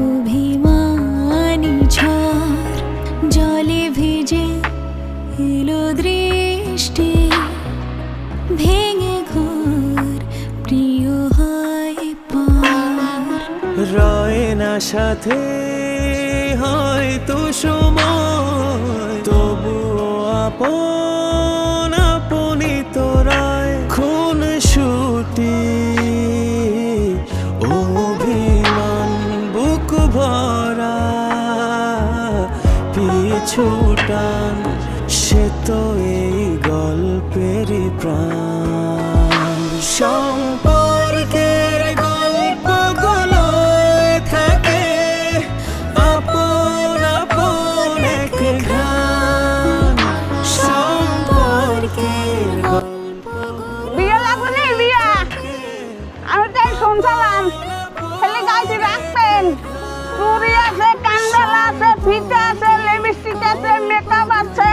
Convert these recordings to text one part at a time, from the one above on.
অভিমানী ঝড় জলে ভিজে এলো দৃষ্টি ভেঙে ঘোর প্রিয় হয় পার রয় না সাথে হয়তো সময় তবুও আপন আপনি তোরায় খুন ছুটি অভিমান বুক ভরা পিছু টান সে তো এই গল্পেরই প্রাণ সম্পর্কের গল্পগুলো থাকে আপন আপন এক গান সম্পর্কের বিয়ে লাগবে না বিয়া আমি তাই শুনছিলাম ছেলে গাইতে রাখবেন চুড়ি আছে কান্ডাল আছে ফিতা আছে লিপস্টিক আছে মেকআপ আছে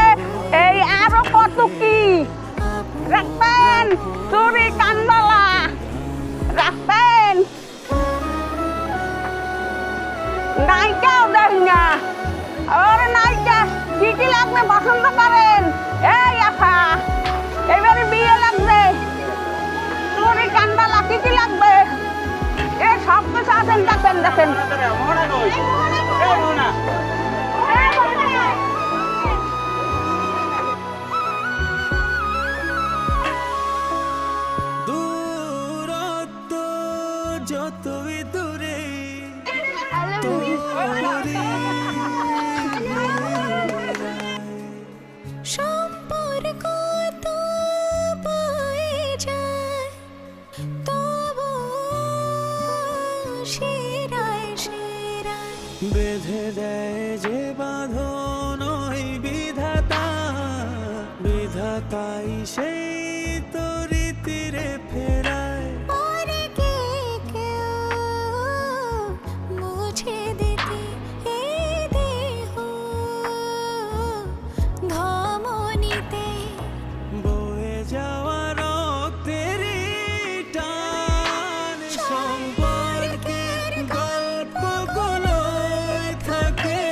এই আরো কত কি রাখবেন চুড়ি কান্ডালা রাখবেন নায়িকাও দেখি না আরে নায়িকা কি কি লাগবে পছন্দ করেন এই আফা এবারে বিয়ে লাগবে চুড়ি কান্ডালা কি কি লাগবে এ সব কিছু আছেন দেখেন দেখেন দূরত্ব যতই দূরে সম্পর্ক তো বয়ে যায় তবু শিরায় শিরায় বেঁধে দেয় যে বাঁধন ওই বিধাতা বিধাতাই সেই তো রীতিরে ফেরায় পরে কে কেউ মুছে দিতে এই দেহ ধমনীতে বয়ে যাওয়া রক্তেরই টান সম্পর্কের গল্পগুলো থাকে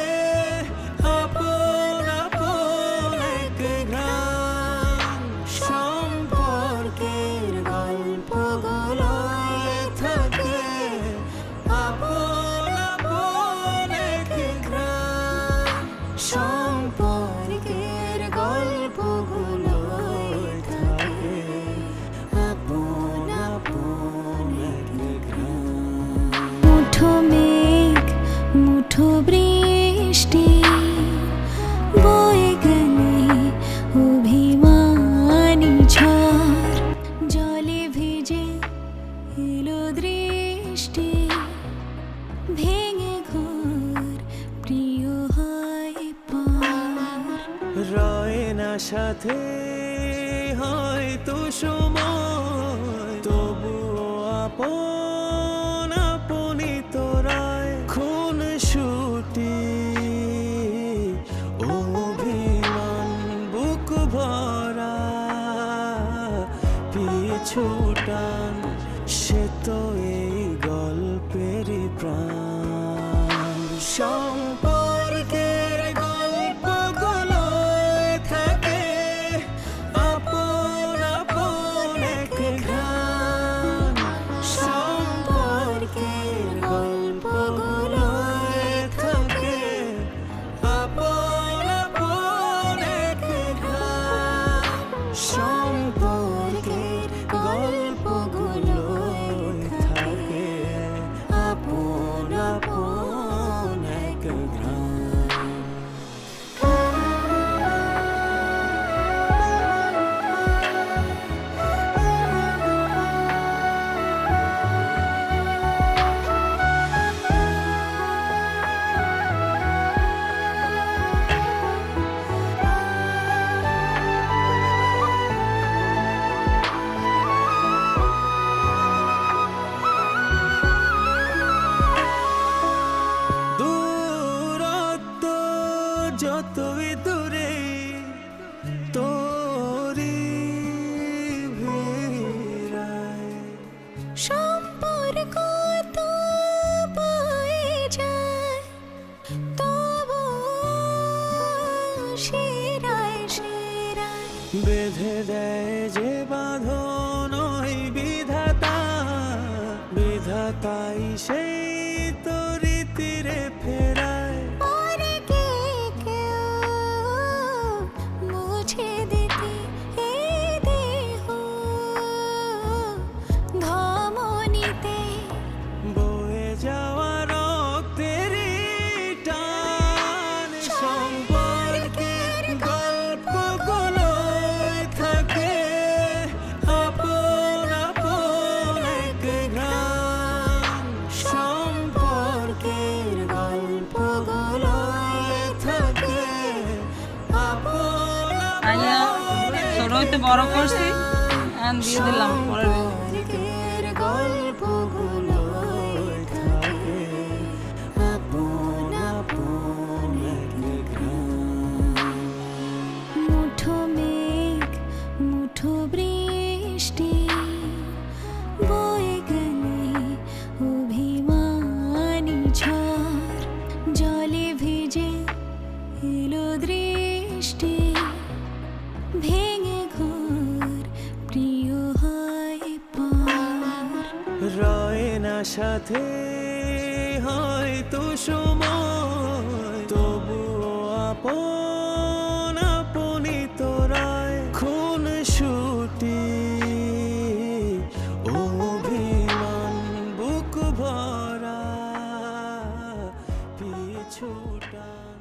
আপন আপন এক গান সম্পর্কের গল্পগুলো থাকে আপন আপন এক গান সম্পর্কের গল্পগুলো থাকে আপন আপন এক গান মুঠো মেঘ মুঠো বৃষ্টি বয়ে গেলে অভিমানী ঝড় জলে ভিজে এলো দৃষ্টি ভেঙে ঘোর প্রিয় হয় পার রয় না সাথে হয়তো সময় তবুও আপন আপনি তোরায় খুন ছুটি অভিমান বুক ভরা পিছু টান সে তো এই গল্পেরই প্রাণ সম্পর্কের গল্পগুলো থাকে আপন আপন এক গান সম্পর্কের গল্পগুলো থাকে আপন আপন এক গান সম্পর্কের গল্পগুলো থাকে আপন আপন এক গান দূরত্ব যতই দূরে তোরি ভিড়ায় সম্পর্ক তো বয়ে যায় বেঁধে দেয় যে বাঁধন ওই বিধাতা, বিধাতাই সেই তো রীতিরে ফেরায়। পরে কে কেউ মুছে দিতে এই দেহ ধমনীতে বয়ে যাওয়া রক্তেরই টান, সম্পর্কের গল্পগুলোয় থাকে আপন আপন এক গ্রাম। সম্পর্কের গল্পগুলোয় থাকে আপন আইয়া ছোট হইতে বড় করছি and দিয়ে দিলাম পরের দিন। সম্পর্কের গল্পগুলোয় থাকে আপন আপন এক গ্রাম। মুঠো মেঘ মুঠো বৃষ্টি বয়ে গেলে অভিমানী ঝড়, জলে ভিজে এলো দৃষ্টি, ভেঙে ঘর প্রিয় হয় পার। রয় না সাথে হয়তো সময়, তবুও আপন আপনি তোরায়। খুন ছুটি অভিমান বুক ভরা পিছু টান।